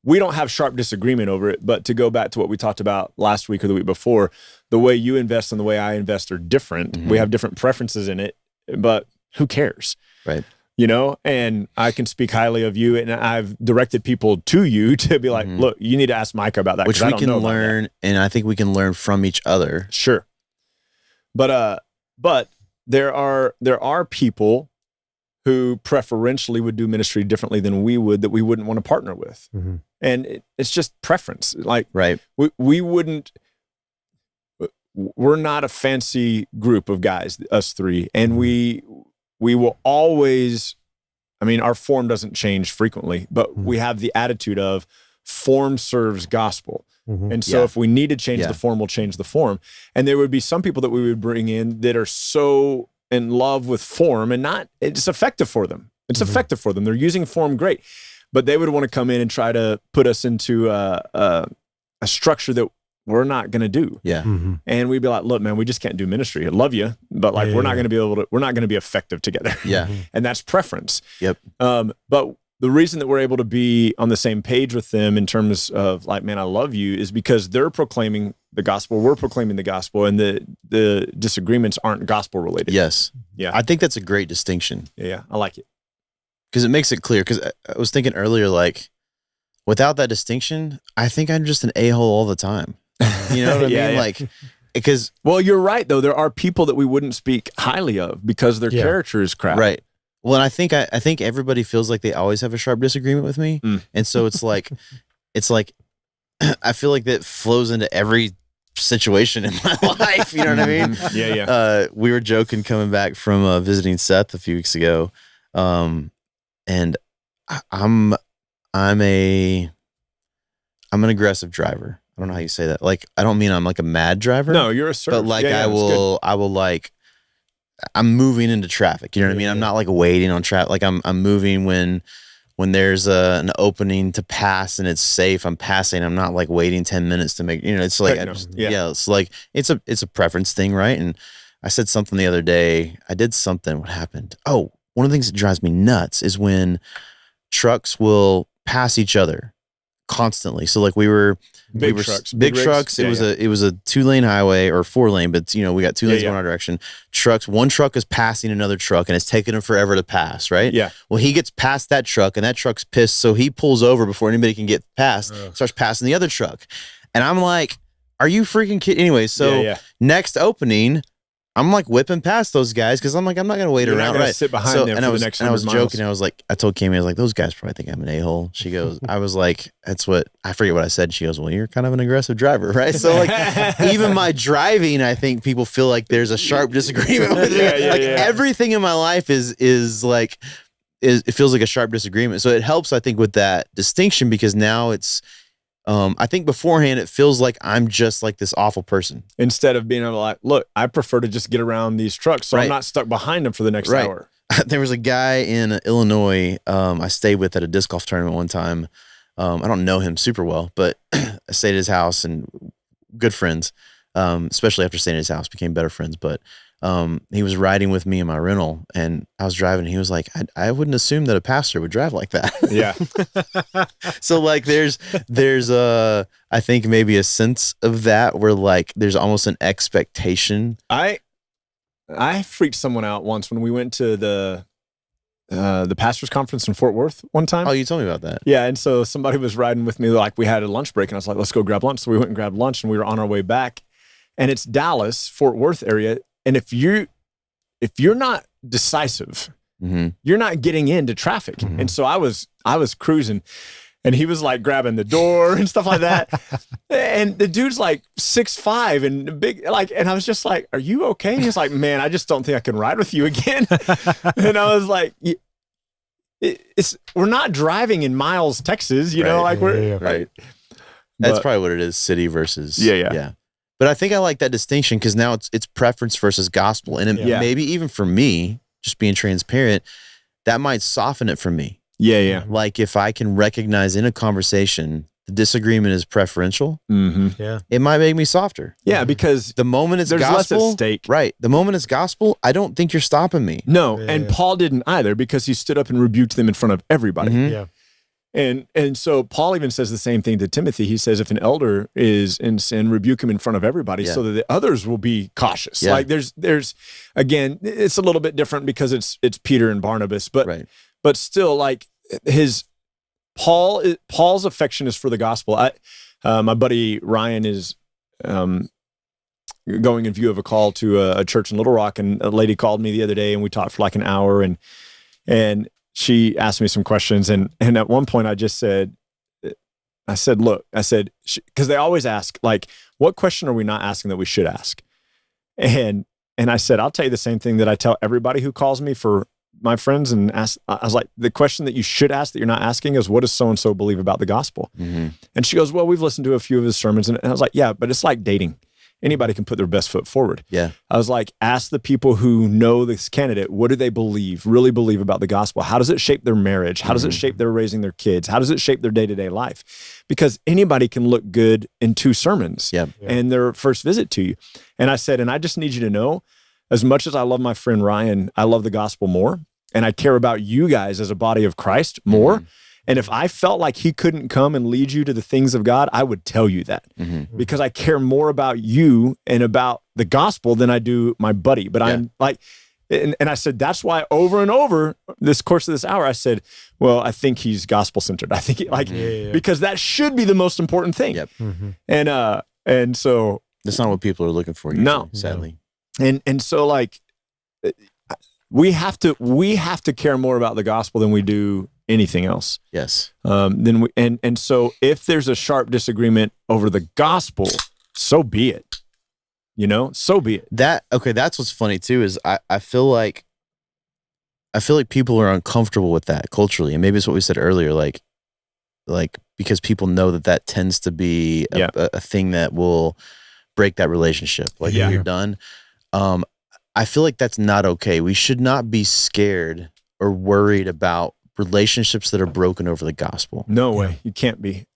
We don't have sharp disagreement over it, but to go back to what we talked about last week or the week before, the way you invest and the way I invest are different. We have different preferences in it, but who cares? Right. You know, and I can speak highly of you, and I've directed people to you to be like, look, you need to ask Micah about that. Which we can learn, and I think we can learn from each other. Sure. But there are people who preferentially would do ministry differently than we would, that we wouldn't want to partner with. And it's just preference. Like, we wouldn't, we're not a fancy group of guys, us three. And we will always, I mean, our form doesn't change frequently, but we have the attitude of form serves gospel. And so if we need to change the form, we'll change the form. And there would be some people that we would bring in that are so in love with form and it's effective for them. It's effective for them. They're using form great, but they would want to come in and try to put us into a structure that we're not going to do. Yeah. And we'd be like, look, man, we just can't do ministry. I love you, but like, we're not going to be able to, we're not going to be effective together. Yeah. And that's preference. Yep. But the reason that we're able to be on the same page with them in terms of like, man, I love you, is because they're proclaiming the gospel, we're proclaiming the gospel, and the disagreements aren't gospel related. Yes. Yeah. I think that's a great distinction. Yeah. I like it. Because it makes it clear. Because I was thinking earlier, like, without that distinction, I think I'm just an a-hole all the time. You know what I mean? Yeah. Like, because well, you're right though. There are people that we wouldn't speak highly of because their character is crap. Right. Well, and I think everybody feels like they always have a sharp disagreement with me, and so it's like I feel like that flows into every situation in my life. You know what I mean? Yeah. We were joking coming back from visiting Seth a few weeks ago, and I'm an aggressive driver. I don't know how you say that. Like, I don't mean I'm like a mad driver. No, you're a server. But like, I will like, I'm moving into traffic. You know what I mean? I'm not like waiting on traffic. Like I'm moving when there's an opening to pass and it's safe. I'm passing. I'm not like waiting 10 minutes to make, it's like, it's like, it's a preference thing. Right. And I said something the other day. I did something. What happened? Oh, one of the things that drives me nuts is when trucks will pass each other constantly. So like we were Big trucks. Big trucks. Yeah, it was a 2-lane highway or 4-lane, but we got 2 lanes going our direction. Trucks, one truck is passing another truck and it's taking them forever to pass, right? Yeah. Well, he gets past that truck and that truck's pissed, so he pulls over before anybody can get past, starts passing the other truck. And I'm like, are you freaking kidding? Anyway, so next opening, I'm like whipping past those guys because I'm like, I'm not gonna wait around. Right, sit behind them for the next 100 miles. And I was joking. I was like, I told Kimmy, I was like, those guys probably think I'm an a-hole. She goes, I was like, that's what I forget what I said. She goes, well, you're kind of an aggressive driver, right? So like, even my driving, I think people feel like there's a sharp disagreement with me. Everything in my life is like, it feels like a sharp disagreement. So it helps, I think, with that distinction because now it's. I think beforehand it feels like I'm just like this awful person. Instead of being able to like, look, I prefer to just get around these trucks so I'm not stuck behind them for the next hour. There was a guy in Illinois I stayed with at a disc golf tournament one time. I don't know him super well, but I stayed at his house and good friends, especially after staying at his house, became better friends. But he was riding with me in my rental and I was driving and he was like, I wouldn't assume that a pastor would drive like that. Yeah. So like there's I think maybe a sense of that where like there's almost an expectation. I freaked someone out once when we went to the pastors conference in Fort Worth one time. Oh, you told me about that. Yeah. And so somebody was riding with me, like we had a lunch break and I was like, let's go grab lunch. So we went and grabbed lunch and we were on our way back and it's Dallas, Fort Worth area. And if you're not decisive, you're not getting into traffic. And so I was cruising and he was like grabbing the door and stuff like that. And the dude's like 6'5" and big, like, and I was just like, are you okay? And he's like, man, I just don't think I can ride with you again. And I was like, we're not driving in Miles, Texas, you know, like we're right. That's probably what it is. City versus. Yeah. But I think I like that distinction because now it's preference versus gospel. And maybe even for me, just being transparent, that might soften it for me. Yeah. Like if I can recognize in a conversation the disagreement is preferential, it might make me softer. Yeah, because the moment it's there's gospel, less at stake. Right. The moment it's gospel, I don't think you're stopping me. No, and Paul didn't either because he stood up and rebuked them in front of everybody. Yeah. And so Paul even says the same thing to Timothy. He says, if an elder is in sin, rebuke him in front of everybody so that the others will be cautious. Yeah. Like there's again, it's a little bit different because it's Peter and Barnabas, but still like Paul's affection is for the gospel. My buddy Ryan is going in view of a call to a church in Little Rock, and a lady called me the other day and we talked for like an hour and she asked me some questions, and at one point I said, look, because they always ask, like, what question are we not asking that we should ask? And I said, I'll tell you the same thing that I tell everybody who calls me for my friends and ask. I was like, the question that you should ask that you're not asking is, what does so-and-so believe about the gospel? And she goes, well, we've listened to a few of his sermons. And I was like, yeah, but it's like dating. Anybody can put their best foot forward. Yeah. I was like, ask the people who know this candidate, what do they really believe about the gospel? How does it shape their marriage? How does it shape their raising their kids? How does it shape their day-to-day life? Because anybody can look good in 2 sermons and their first visit to you. And I said, and I just need you to know, as much as I love my friend Ryan, I love the gospel more. And I care about you guys as a body of Christ more. And if I felt like he couldn't come and lead you to the things of God, I would tell you that because I care more about you and about the gospel than I do my buddy. But I'm like, and I said, that's why over and over this course of this hour, I said, well, I think he's gospel centered. I think because that should be the most important thing. And so that's not what people are looking for. Usually, sadly. And so like, we have to care more about the gospel than we do anything else. Yes. And so if there's a sharp disagreement over the gospel, so be it. You know, so be it. That's what's funny too, is I feel like people are uncomfortable with that culturally. And maybe it's what we said earlier, like because people know that tends to be a thing that will break that relationship. Like if you're done. I feel like that's not okay. We should not be scared or worried about relationships that are broken over the gospel. No way. You can't be.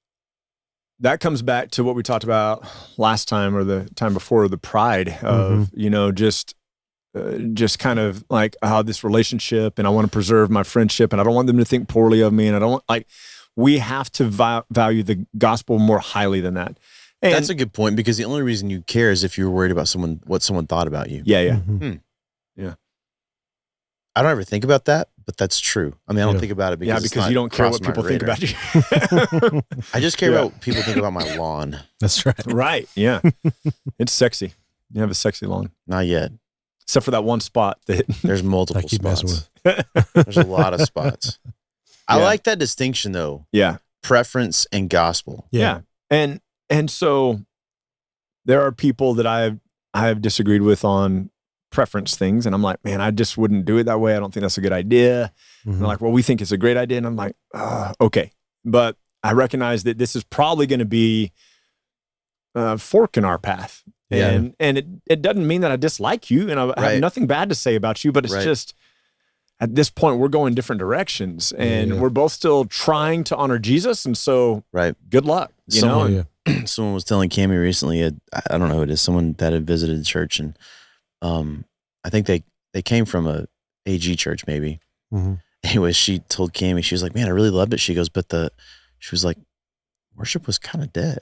That comes back to what we talked about last time or the time before, the pride of, just kind of like how this relationship, and I want to preserve my friendship, and I don't want them to think poorly of me. And I don't want, like, we have to value the gospel more highly than that. And that's a good point, because the only reason you care is if you're worried about what someone thought about you. Yeah. Yeah. I don't ever think about that, but that's true. I mean, I don't think about it because you don't care what people think about you. I just care about what people think about my lawn. That's right. Right. Yeah. It's sexy. You have a sexy lawn. Not yet. Except for that one spot that there's multiple I keep messing spots. with. There's a lot of spots. I like that distinction though. Yeah. Preference and gospel. Yeah. And so there are people that I have disagreed with on preference things, and I'm like, man, I just wouldn't do it that way. I don't think that's a good idea. And they're like, well, we think it's a great idea. And I'm like, okay. But I recognize that this is probably going to be a fork in our path. Yeah. And it doesn't mean that I dislike you, and I have nothing bad to say about you, but it's just at this point we're going different directions, and we're both still trying to honor Jesus. And so good luck. You know? Someone was telling Cammie recently, I don't know who it is, someone that had visited the church, and I think they came from a AG church maybe. Anyway, she told Cammie, she was like, man, I really loved it. She goes, but she was like, worship was kind of dead.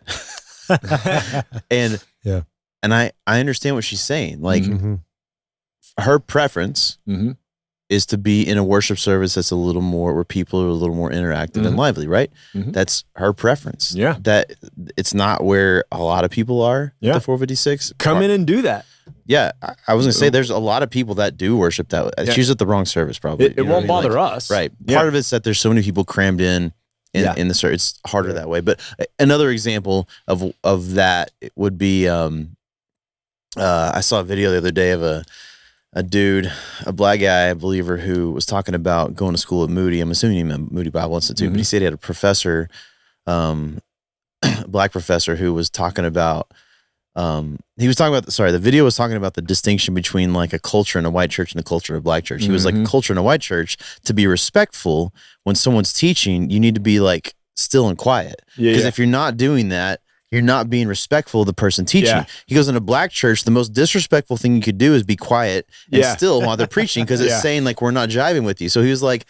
And I understand what she's saying. Like her preference is to be in a worship service that's a little more, where people are a little more interactive and lively, right? That's her preference. Yeah. That it's not where a lot of people are at the 456. Come in and do that. Yeah. I was going to say there's a lot of people that do worship that way. She's at the wrong service probably. It won't bother us. Right. Part of it's that there's so many people crammed in the service. It's harder that way. But another example of that would be, I saw a video the other day of a dude, a black guy, a believer, who was talking about going to school at Moody. I'm assuming he meant Moody Bible Institute, but he said he had a professor, a black professor, who was talking about, the video was talking about the distinction between like a culture in a white church and a culture in a black church. He was like, a culture in a white church, to be respectful when someone's teaching, you need to be like still and quiet. Because if you're not doing that, you're not being respectful of the person teaching. Yeah. He goes, in a black church, the most disrespectful thing you could do is be quiet and still while they're preaching, because it's saying like, we're not jiving with you. So he was like,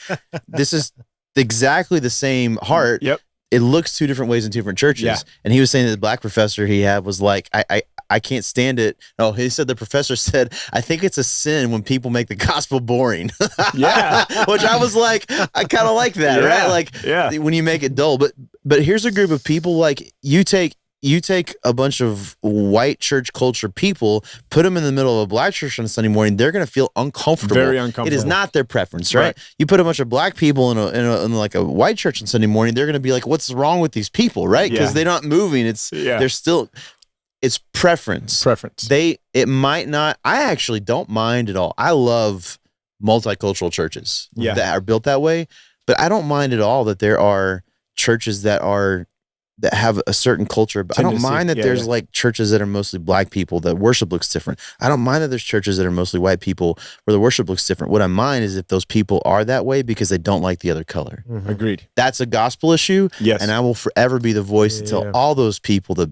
this is exactly the same heart. Yep. It looks two different ways in two different churches. Yeah. And he was saying that the black professor he had was like, I can't stand it. No, he said, the professor said, I think it's a sin when people make the gospel boring. Yeah. Which I was like, I kind of like that, right? Like when you make it dull. But here's a group of people, like you take a bunch of white church culture people, put them in the middle of a black church on a Sunday morning, they're going to feel uncomfortable. Very uncomfortable. It is not their preference, right? You put a bunch of black people in like a white church on Sunday morning, they're going to be like, what's wrong with these people, right? Because they're not moving. They're still, it's preference. It might not, I actually don't mind at all. I love multicultural churches that are built that way, but I don't mind at all that there are churches that have a certain culture. But I don't mind that there's like churches that are mostly black people that worship looks different. I don't mind that there's churches that are mostly white people where the worship looks different. What I mind is if those people are that way because they don't like the other color. Agreed. That's a gospel issue. Yes. And I will forever be the voice to tell all those people to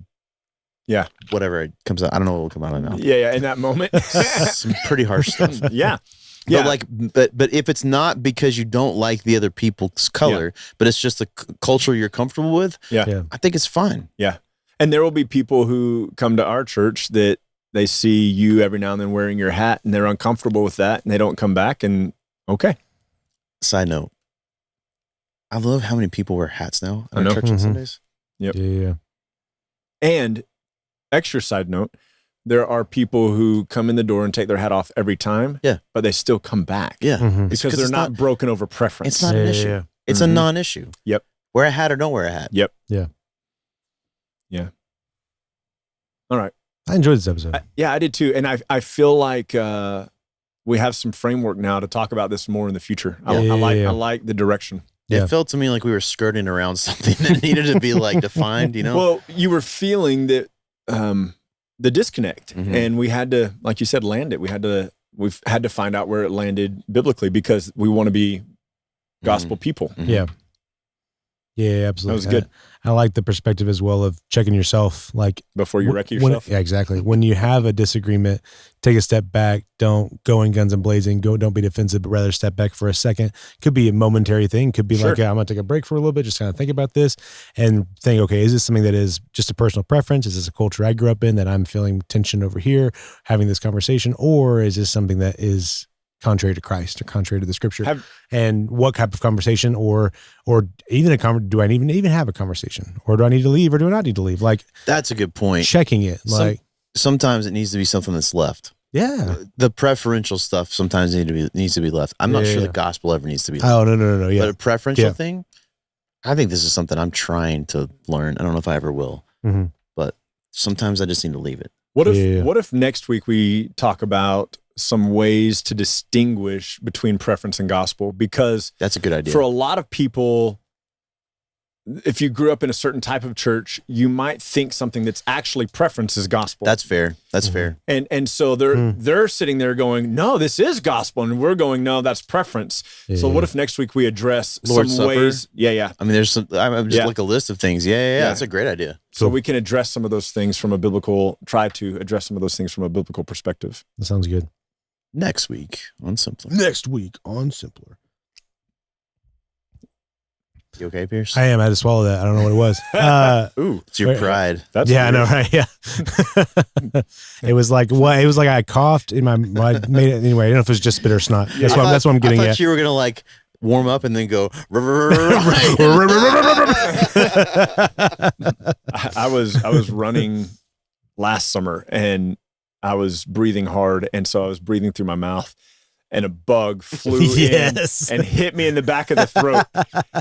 whatever it comes out. I don't know what will come out of my mouth. Yeah. In that moment. Some pretty harsh stuff. Yeah. But if it's not because you don't like the other people's color, but it's just the culture you're comfortable with, I think it's fine. Yeah. And there will be people who come to our church that they see you every now and then wearing your hat and they're uncomfortable with that and they don't come back, and okay. Side note, I love how many people wear hats now at our church on Sundays. Yep. Yeah. And extra side note, there are people who come in the door and take their hat off every time, but they still come back. Yeah. Because they're not broken over preference. It's not an issue. Yeah. It's a non-issue. Yep. Wear a hat or don't wear a hat. Yep. Yeah. Yeah. All right. I enjoyed this episode. I did too. And I feel like we have some framework now to talk about this more in the future. I like the direction. Yeah. It felt to me like we were skirting around something that needed to be like defined, you know? Well, you were feeling that the disconnect, and we had to, like you said, land it. We've had to find out where it landed biblically because we want to be gospel people. Yeah. Yeah, absolutely. That was good. I like the perspective as well of checking yourself, like before you wreck yourself. Yeah, exactly. When you have a disagreement, take a step back. Don't go in guns and blazing. Don't be defensive, but rather step back for a second. Could be a momentary thing. Could be like, I'm going to take a break for a little bit, just kind of think about this and think, okay, is this something that is just a personal preference? Is this a culture I grew up in that I'm feeling tension over here, having this conversation? Or is this something that is contrary to Christ or contrary to the scripture? And what type of conversation or even do I even have a conversation, or do I need to leave, or do I not need to leave? Like, that's a good point. Checking it. Like, sometimes it needs to be something that's left. Yeah. The preferential stuff sometimes needs to be left. I'm not sure the gospel ever needs to be left. Oh, no. Yeah. But a preferential thing, I think this is something I'm trying to learn. I don't know if I ever will, but sometimes I just need to leave it. What if next week we talk about some ways to distinguish between preference and gospel? Because that's a good idea. For a lot of people, if you grew up in a certain type of church, you might think something that's actually preference is gospel. That's fair. That's fair. And so they're sitting there going, no, this is gospel. And we're going, no, that's preference. Yeah. So what if next week we address Lord's some Supper? ways? Yeah. I mean, there's some, I'm just like a list of things. Yeah. That's a great idea. So we can address some of those things from try to address some of those things from a biblical perspective. That sounds good. Next week on Simpler. You okay, Pierce? I am. I had to swallow that. I don't know what it was. Ooh, it's your pride. That's I know, right? Yeah. It was like what? It was like I coughed in my. I made it anyway. I don't know if it was just spit or snot. That's what I'm getting I thought at. You were gonna like warm up and then go. I was running last summer and I was breathing hard, and so I was breathing through my mouth. And a bug flew in and hit me in the back of the throat.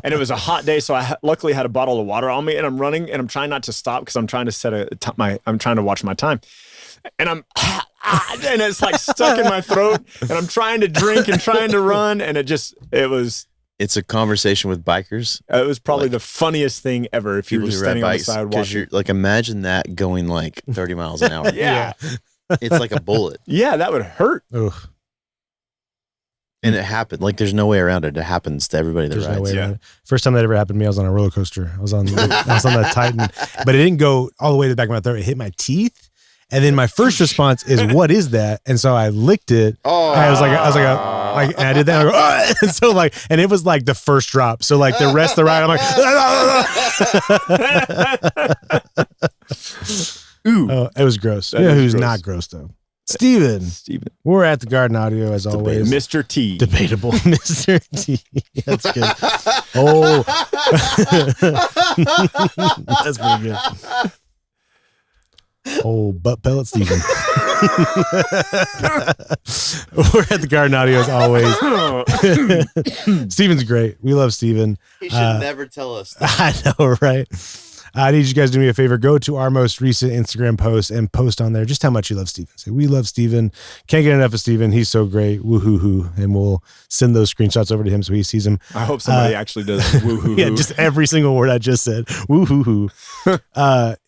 And it was a hot day, so I luckily had a bottle of water on me. And I'm running, and I'm trying not to stop because I'm trying to I'm trying to watch my time. And and it's like stuck in my throat. And I'm trying to drink and trying to run, and It's a conversation with bikers. It was probably the funniest thing ever. If you were just standing on the side watching. You're like, imagine that going like 30 miles an hour. Yeah. It's like a bullet. Yeah, that would hurt. Ugh. And it happened. Like, there's no way around it. It happens to everybody that rides. No way around it. First time that ever happened to me, I was on a roller coaster. I was on the Titan, but it didn't go all the way to the back of my throat. It hit my teeth. And then my first response is, what is that? And so I licked it. Oh, I was like, and I did that. And I go, oh! And so like, and it was like the first drop. So like the rest of the ride, I'm like, ooh, it was gross. You know who's not gross though? Steven. We're at the Garden Audio as always. Mr. T. Debatable. Mr. T. That's good. Oh. That's pretty good. Oh, butt pellet Steven. We're at the Garden Audio as always. Steven's great. We love Steven. He should never tell us that. I know, right? I need you guys to do me a favor. Go to our most recent Instagram post and post on there just how much you love Steven. Say, we love Steven. Can't get enough of Steven. He's so great. Woo-hoo-hoo. And we'll send those screenshots over to him so he sees them. I hope somebody actually does woo-hoo-hoo. Yeah, just every single word I just said. Woo-hoo-hoo.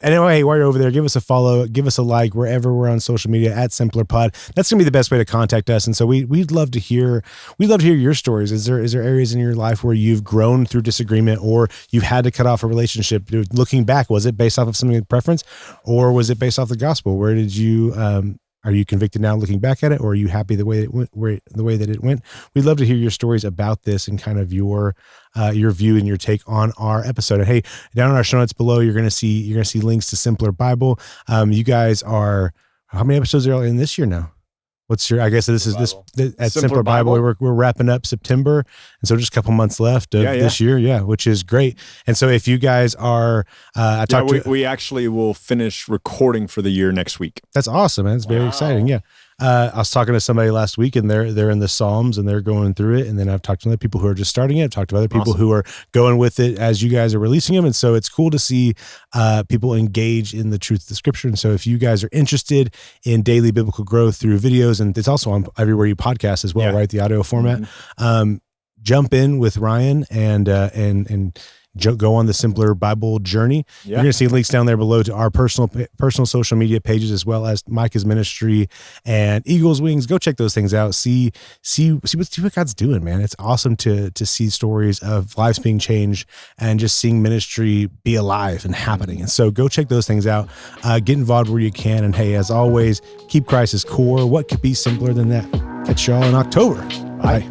Anyway, while you're over there, give us a follow. Give us a like wherever we're on social media at SimplerPod. That's going to be the best way to contact us. And so we'd love to hear your stories. Is there areas in your life where you've grown through disagreement, or you've had to cut off a relationship? Looking back, was it based off of something like preference, or was it based off the gospel? Where did you are you convicted now looking back at it, or are you happy the way it went, the way that it went? We'd love to hear your stories about this and kind of your view and your take on our episode. And hey, down in our show notes below, you're gonna see links to Simpler Bible. You guys are, how many episodes are in this year now? What's your, I guess this is at Simpler Bible. We're wrapping up September. And so just a couple months left of this year. Yeah. Which is great. And so if you guys are, we actually will finish recording for the year next week. That's awesome, man. It's very exciting. Yeah. I was talking to somebody last week, and they're in the Psalms and they're going through it. And then I've talked to other people who are just starting it. I've talked to other people who are going with it as you guys are releasing them. And so it's cool to see people engage in the truth of the scripture. And so if you guys are interested in daily biblical growth through videos, and it's also on everywhere you podcast as well, right? The audio format. Jump in with Ryan and go on the Simpler Bible journey. Yeah. You're going to see links down there below to our personal social media pages, as well as Micah's ministry and Eagles Wings. Go check those things out. See what God's doing, man. It's awesome to see stories of lives being changed and just seeing ministry be alive and happening. And so go check those things out. Get involved where you can. And hey, as always, keep Christ as core. What could be simpler than that? Catch y'all in October. Bye.